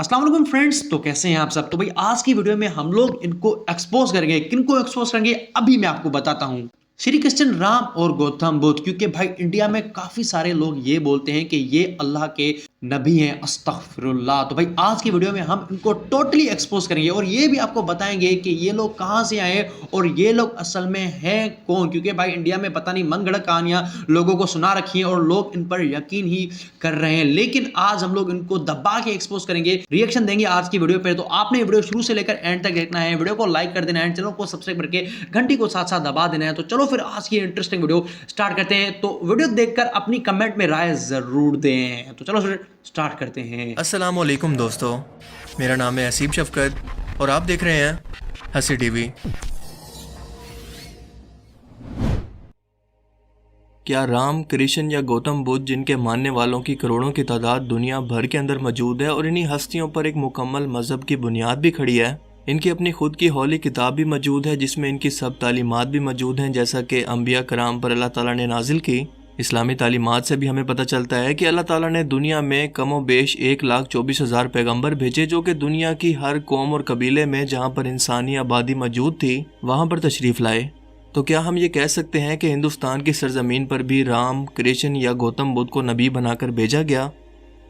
अस्सलाम वालेकुम फ्रेंड्स। तो कैसे हैं आप सब। तो भाई आज की वीडियो में हम लोग इनको एक्सपोज करेंगे। किनको एक्सपोज करेंगे अभी मैं आपको बताता हूं। श्री कृष्ण राम और गौतम बुद्ध। क्योंकि भाई इंडिया में काफी सारे लोग ये बोलते हैं कि ये अल्लाह के नबी हैं। अस्तगफिरुल्लाह। तो भाई आज की वीडियो में हम इनको टोटली एक्सपोज करेंगे और ये भी आपको बताएंगे कि ये लोग कहां से आए और ये लोग असल में हैं कौन। क्योंकि भाई इंडिया में पता नहीं मनगढ़ंत कहानियां लोगों को सुना रखी हैं और लोग इन पर यकीन ही कर रहे हैं, लेकिन आज हम लोग इनको दबा के एक्सपोज करेंगे, रिएक्शन देंगे आज की वीडियो पे। तो आपने वीडियो शुरू से लेकर एंड तक देखना है, वीडियो को लाइक कर देना है, चैनल को सब्सक्राइब करके घंटी को साथ साथ दबा देना है। तो चलो फिर आज की इंटरेस्टिंग वीडियो स्टार्ट करते हैं। तो वीडियो देखकर अपनी कमेंट में राय जरूर दें। तो चलो फिर स्टार्ट करते हैं। अस्सलाम वालेकुम दोस्तों, मेरा नाम है हसीब शफकत और आप देख रहे हैं हसी टीवी। क्या राम, कृष्ण या गौतम बुद्ध, जिनके मानने वालों की करोड़ों की तादाद दुनिया भर के अंदर मौजूद है और इन्हीं हस्तियों पर एक मुकम्मल मजहब की बुनियाद भी खड़ी है, इनकी अपनी खुद की होली किताब भी मौजूद है जिसमें इनकी सब तालीमात भी मौजूद हैं, जैसा कि अंबिया कराम पर अल्लाह ताला ने नाजिल की। इस्लामी तालीमात से भी हमें पता चलता है कि अल्लाह ताला ने दुनिया में कमो बेश 1,24,000 पैगंबर भेजे, जो कि दुनिया की हर कौम और कबीले में जहाँ पर इंसानी आबादी मौजूद थी वहाँ पर तशरीफ़ लाए। तो क्या हम ये कह सकते हैं कि हिंदुस्तान की सरजमीन पर भी राम, कृष्ण या गौतम बुद्ध को नबी बनाकर भेजा गया?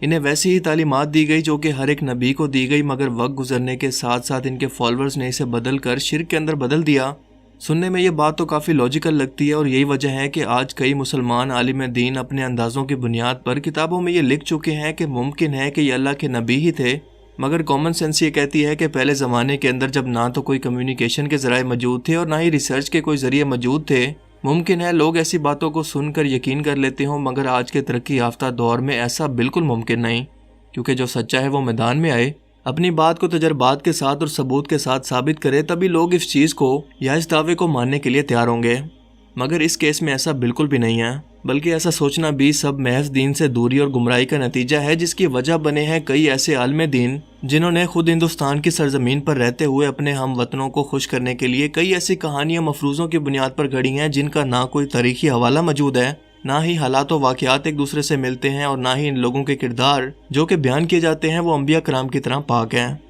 इन्हें वैसी ही तालीमात दी गई जो कि हर एक नबी को दी गई, मगर वक्त गुजरने के साथ साथ इनके फॉलोअर्स ने इसे बदल कर शिर्क के अंदर बदल दिया। सुनने में ये बात तो काफ़ी लॉजिकल लगती है और यही वजह है कि आज कई मुसलमान आलिम दीन अपने अंदाज़ों की बुनियाद पर किताबों में ये लिख चुके हैं कि मुमकिन है कि ये अल्लाह के नबी ही थे। मगर कॉमन सेंस ये कहती है कि पहले ज़माने के अंदर जब ना तो कोई कम्युनिकेशन के ज़राए मौजूद थे और ना ही रिसर्च के कोई ज़रिए मौजूद थे, मुमकिन है लोग ऐसी बातों को सुनकर यकीन कर लेते हों, मगर आज के तरक्की याफ्ता दौर में ऐसा बिल्कुल मुमकिन नहीं, क्योंकि जो सच्चा है वो मैदान में आए, अपनी बात को तजर्बात के साथ और सबूत के साथ साबित करे, तभी लोग इस चीज़ को या इस दावे को मानने के लिए तैयार होंगे। मगर इस केस में ऐसा बिल्कुल भी नहीं है, बल्कि ऐसा सोचना भी सब महज दीन से दूरी और गुमराही का नतीजा है, जिसकी वजह बने हैं कई ऐसे आलिम दीन जिन्होंने खुद हिंदुस्तान की सरजमीन पर रहते हुए अपने हम वतनों को खुश करने के लिए कई ऐसी कहानियां मफरूज़ों की बुनियाद पर गढ़ी हैं जिनका ना कोई तारीखी हवाला मौजूद है, ना ही हालात व वाक़यात एक दूसरे से मिलते हैं, और ना ही इन लोगों के किरदार जो कि बयान किए जाते हैं वो अंबिया कराम की तरह पाक हैं।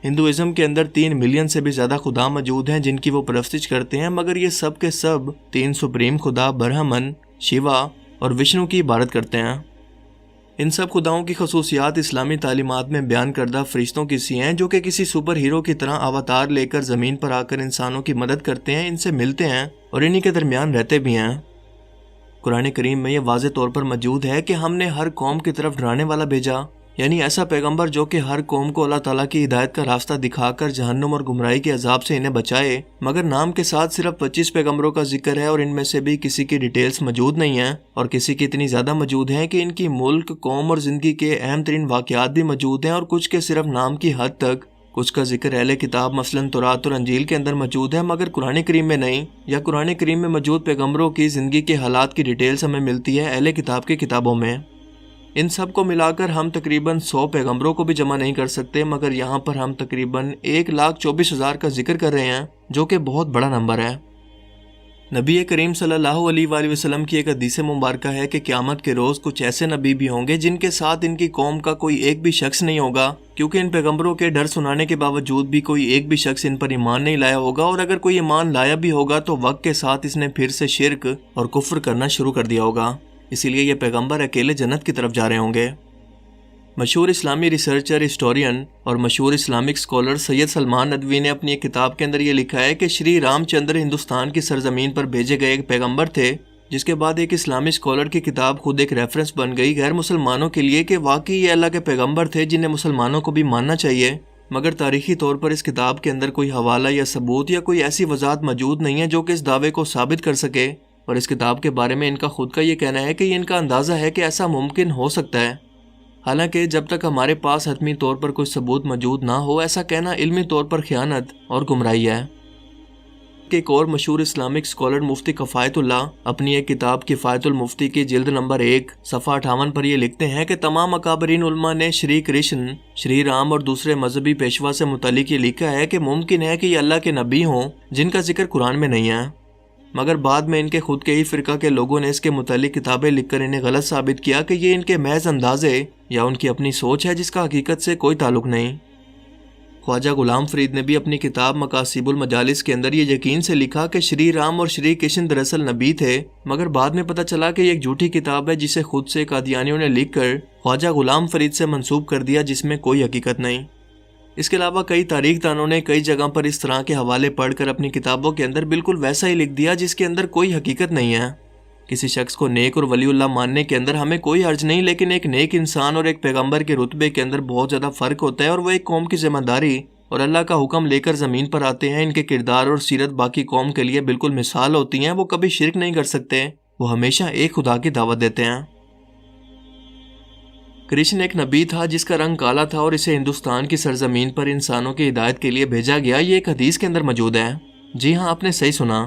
हिंदुइज्म के अंदर 3 मिलियन से भी ज़्यादा खुदा मौजूद हैं जिनकी वो परस्तिश करते हैं, मगर ये सब के सब 3 सुप्रीम खुदा ब्रह्मन, शिवा और विष्णु की इबादत करते हैं। इन सब खुदाओं की खसूसियात इस्लामी तालीमात में बयान करदा फरिश्तों की सी हैं, जो कि किसी सुपर हीरो की तरह अवतार लेकर ज़मीन पर आकर इंसानों की मदद करते हैं, इनसे मिलते हैं और इन्हीं के दरमियान रहते भी हैं। कुरान करीम में ये वाज़े तौर पर मौजूद है कि हमने हर कौम की तरफ डराने वाला भेजा, यानी ऐसा पैगंबर जो कि हर कौम को अल्लाह ताला की हिदायत का रास्ता दिखाकर जहन्नुम और गुमराही के अजाब से इन्हें बचाए। मगर नाम के साथ सिर्फ 25 पैगंबरों का जिक्र है और इनमें से भी किसी की डिटेल्स मौजूद नहीं है, और किसी की इतनी ज़्यादा मौजूद हैं कि इनकी मुल्क, कौम और ज़िंदगी के अहम तरीन वाक़यात भी मौजूद हैं, और कुछ के सिर्फ नाम की हद तक। कुछ का जिक्र अहले किताब मसलन तौरात और अंजील के अंदर मौजूद है, मगर कुरान करीम में नहीं, या कुरान करीम में मौजूद पैगंबरों की ज़िंदगी के हालात की डिटेल्स हमें मिलती है अहले किताब की किताबों में। इन सब को मिलाकर हम तकरीबन 100 पैगंबरों को भी जमा नहीं कर सकते, मगर यहाँ पर हम तकरीबन 1,24,000 का जिक्र कर रहे हैं, जो कि बहुत बड़ा नंबर है। नबी करीम सल्लल्लाहु अलैहि वसल्लम की एक हदीस मुबारक है कि क़यामत के रोज़ कुछ ऐसे नबी भी होंगे जिनके साथ इनकी कौम का कोई एक भी शख्स नहीं होगा, क्योंकि इन पैगंबरों के डर सुनाने के बावजूद भी कोई एक भी शख्स इन पर ईमान नहीं लाया होगा, और अगर कोई ईमान लाया भी होगा तो वक्त के साथ इसने फिर से शिर्क और कुफ्र करना शुरू कर दिया होगा। इसीलिए ये पैगंबर अकेले जन्नत की तरफ जा रहे होंगे। मशहूर इस्लामी रिसर्चर, हिस्टोरियन और मशहूर इस्लामिक स्कॉलर सैयद सलमान नदवी ने अपनी एक किताब के अंदर ये लिखा है कि श्री रामचंद्र हिंदुस्तान की सरजमीन पर भेजे गए एक पैगंबर थे, जिसके बाद एक इस्लामी स्कॉलर की किताब खुद एक रेफरेंस बन गई गैर मुसलमानों के लिए कि वाकई ये अल्लाह के पैगंबर थे जिन्हें मुसलमानों को भी मानना चाहिए। मगर तारीखी तौर पर इस किताब के अंदर कोई हवाला या सबूत या कोई ऐसी वजाहत मौजूद नहीं है जो कि इस दावे को साबित कर सके, और इस किताब के बारे में इनका खुद का ये कहना है कि ये इनका अंदाज़ा है कि ऐसा मुमकिन हो सकता है। हालांकि जब तक हमारे पास हतमी तौर पर कोई सबूत मौजूद ना हो, ऐसा कहना इल्मी तौर पर खयानत और गुमराही है। एक और मशहूर इस्लामिक स्कॉलर मुफ्ती कफ़ायतुल्लाह अपनी एक किताब किफ़ायतुल मुफ्ती की जिल्द नंबर 1 सफ़ा 58 पर ये लिखते हैं कि तमाम अकाबरीन उलमा ने श्री कृष्ण, श्री राम और दूसरे मजहबी पेशवा से मुतालिक ये लिखा है कि मुमकिन है कि ये अल्लाह के नबी हों जिनका जिक्र कुरान में नहीं है। مگر بعد میں ان کے خود کے ہی فرقہ کے لوگوں نے اس کے متعلق کتابیں لکھ کر انہیں غلط ثابت کیا کہ یہ ان کے محض اندازے یا ان کی اپنی سوچ ہے جس کا حقیقت سے کوئی تعلق نہیں۔ خواجہ غلام فرید نے بھی اپنی کتاب مقاصد المجالس کے اندر یہ یقین سے لکھا کہ شری رام اور شری کرشن دراصل نبی تھے، مگر بعد میں پتہ چلا کہ یہ ایک جھوٹی کتاب ہے جسے خود سے قادیانیوں نے لکھ کر خواجہ غلام فرید سے منسوب کر دیا، جس میں کوئی حقیقت نہیں۔ اس کے علاوہ کئی تاریخ دانوں نے کئی جگہ پر اس طرح کے حوالے پڑھ کر اپنی کتابوں کے اندر بالکل ویسا ہی لکھ دیا جس کے اندر کوئی حقیقت نہیں ہے۔ کسی شخص کو نیک اور ولی اللہ ماننے کے اندر ہمیں کوئی حرج نہیں، لیکن ایک نیک انسان اور ایک پیغمبر کے رتبے کے اندر بہت زیادہ فرق ہوتا ہے، اور وہ ایک قوم کی ذمہ داری اور اللہ کا حکم لے کر زمین پر آتے ہیں۔ ان کے کردار اور سیرت باقی قوم کے لیے بالکل مثال ہوتی ہیں۔ وہ کبھی شرک نہیں کر سکتے، وہ ہمیشہ ایک خدا کی دعوت دیتے ہیں۔ کرشن ایک نبی تھا جس کا رنگ کالا تھا اور اسے ہندوستان کی سرزمین پر انسانوں کی ہدایت کے لیے بھیجا گیا۔ یہ ایک حدیث کے اندر موجود ہے۔ جی ہاں، آپ نے صحیح سنا،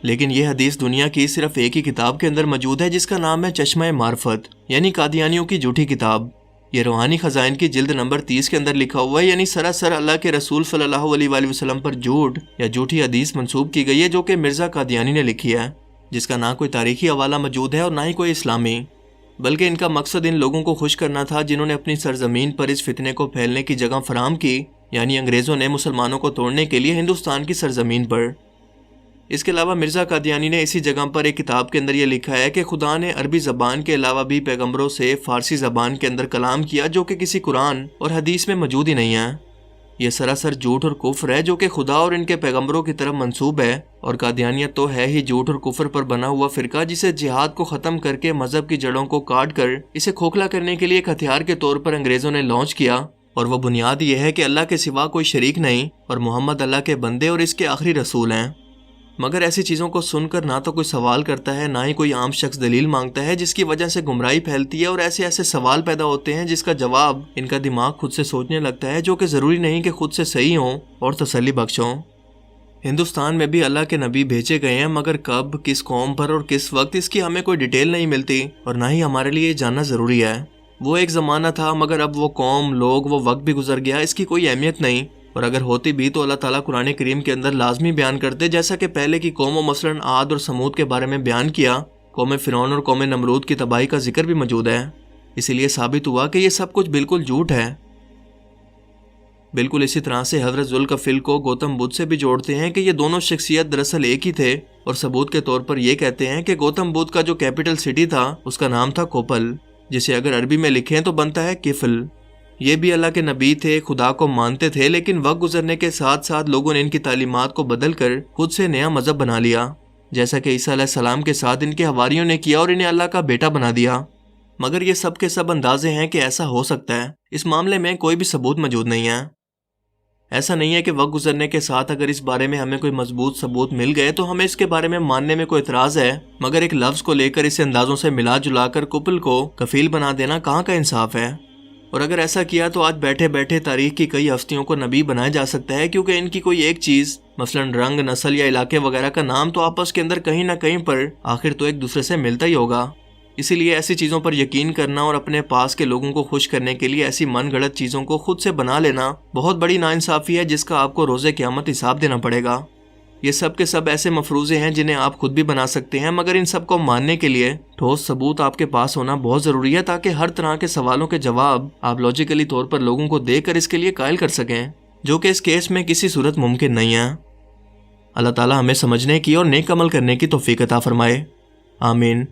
لیکن یہ حدیث دنیا کی صرف ایک ہی کتاب کے اندر موجود ہے جس کا نام ہے چشمہ معرفت، یعنی قادیانیوں کی جھوٹی کتاب۔ یہ روحانی خزائن کی جلد نمبر 30 کے اندر لکھا ہوا ہے، یعنی سراسر اللہ کے رسول صلی اللہ علیہ وآلہ وسلم پر جھوٹ یا جھوٹی حدیث منسوب کی گئی ہے جو کہ مرزا قادیانی نے لکھی ہے، جس کا نہ کوئی تاریخی حوالہ موجود ہے اور نہ ہی کوئی اسلامی، بلکہ ان کا مقصد ان لوگوں کو خوش کرنا تھا جنہوں نے اپنی سرزمین پر اس فتنے کو پھیلنے کی جگہ فراہم کی، یعنی انگریزوں نے مسلمانوں کو توڑنے کے لیے ہندوستان کی سرزمین پر۔ اس کے علاوہ مرزا قادیانی نے اسی جگہ پر ایک کتاب کے اندر یہ لکھا ہے کہ خدا نے عربی زبان کے علاوہ بھی پیغمبروں سے فارسی زبان کے اندر کلام کیا جو کہ کسی قرآن اور حدیث میں موجود ہی نہیں ہے۔ یہ سراسر جھوٹ اور کفر ہے جو کہ خدا اور ان کے پیغمبروں کی طرف منسوب ہے، اور قادیانیت تو ہے ہی جھوٹ اور کفر پر بنا ہوا فرقہ جسے جہاد کو ختم کر کے مذہب کی جڑوں کو کاٹ کر اسے کھوکھلا کرنے کے لیے ایک ہتھیار کے طور پر انگریزوں نے لانچ کیا، اور وہ بنیاد یہ ہے کہ اللہ کے سوا کوئی شریک نہیں اور محمد اللہ کے بندے اور اس کے آخری رسول ہیں۔ مگر ایسی چیزوں کو سن کر نہ تو کوئی سوال کرتا ہے، نہ ہی کوئی عام شخص دلیل مانگتا ہے، جس کی وجہ سے گمراہی پھیلتی ہے اور ایسے سوال پیدا ہوتے ہیں جس کا جواب ان کا دماغ خود سے سوچنے لگتا ہے، جو کہ ضروری نہیں کہ خود سے صحیح ہوں اور تسلی بخش ہوں۔ ہندوستان میں بھی اللہ کے نبی بھیجے گئے ہیں، مگر کب، کس قوم پر اور کس وقت، اس کی ہمیں کوئی ڈیٹیل نہیں ملتی، اور نہ ہی ہمارے لیے یہ جاننا ضروری ہے۔ وہ ایک زمانہ تھا، مگر اب وہ قوم، لوگ، وہ وقت بھی گزر گیا، اس کی کوئی اہمیت نہیں، اور اگر ہوتی بھی تو اللہ تعالیٰ قرآن کریم کے اندر لازمی بیان کرتے، جیسا کہ پہلے کی قوموں مثلاً عاد اور سمود کے بارے میں بیان کیا۔ قوم فرعون اور قوم نمرود کی تباہی کا ذکر بھی موجود ہے، اسی لیے ثابت ہوا کہ یہ سب کچھ بالکل جھوٹ ہے۔ بالکل اسی طرح سے حضرت ذوالکفل کو گوتم بدھ سے بھی جوڑتے ہیں کہ یہ دونوں شخصیت دراصل ایک ہی تھے، اور ثبوت کے طور پر یہ کہتے ہیں کہ گوتم بدھ کا جو کیپٹل سٹی تھا اس کا نام تھا کوپل، جسے اگر عربی میں لکھیں تو بنتا ہے کفل۔ یہ بھی اللہ کے نبی تھے، خدا کو مانتے تھے، لیکن وقت گزرنے کے ساتھ ساتھ لوگوں نے ان کی تعلیمات کو بدل کر خود سے نیا مذہب بنا لیا، جیسا کہ عیسیٰ علیہ السلام کے ساتھ ان کے حواریوں نے کیا اور انہیں اللہ کا بیٹا بنا دیا۔ مگر یہ سب کے سب اندازے ہیں کہ ایسا ہو سکتا ہے، اس معاملے میں کوئی بھی ثبوت موجود نہیں ہے۔ ایسا نہیں ہے کہ وقت گزرنے کے ساتھ اگر اس بارے میں ہمیں کوئی مضبوط ثبوت مل گئے تو ہمیں اس کے بارے میں ماننے میں کوئی اعتراض ہے، مگر ایک لفظ کو لے کر اسے اندازوں سے ملا جلا کر کپل کو کفیل بنا دینا کہاں کا انصاف ہے؟ اور اگر ایسا کیا تو آج بیٹھے بیٹھے تاریخ کی کئی ہستیوں کو نبی بنایا جا سکتا ہے، کیونکہ ان کی کوئی ایک چیز مثلاً رنگ، نسل یا علاقے وغیرہ کا نام تو آپس کے اندر کہیں نہ کہیں پر آخر تو ایک دوسرے سے ملتا ہی ہوگا۔ اسی لیے ایسی چیزوں پر یقین کرنا اور اپنے پاس کے لوگوں کو خوش کرنے کے لیے ایسی من گھڑت چیزوں کو خود سے بنا لینا بہت بڑی ناانصافی ہے، جس کا آپ کو روز قیامت حساب دینا پڑے گا۔ یہ سب کے سب ایسے مفروضے ہیں جنہیں آپ خود بھی بنا سکتے ہیں، مگر ان سب کو ماننے کے لیے ٹھوس ثبوت آپ کے پاس ہونا بہت ضروری ہے، تاکہ ہر طرح کے سوالوں کے جواب آپ لاجیکلی طور پر لوگوں کو دے کر اس کے لیے قائل کر سکیں، جو کہ اس کیس میں کسی صورت ممکن نہیں ہے۔ اللہ تعالیٰ ہمیں سمجھنے کی اور نیک عمل کرنے کی توفیق عطا فرمائے، آمین۔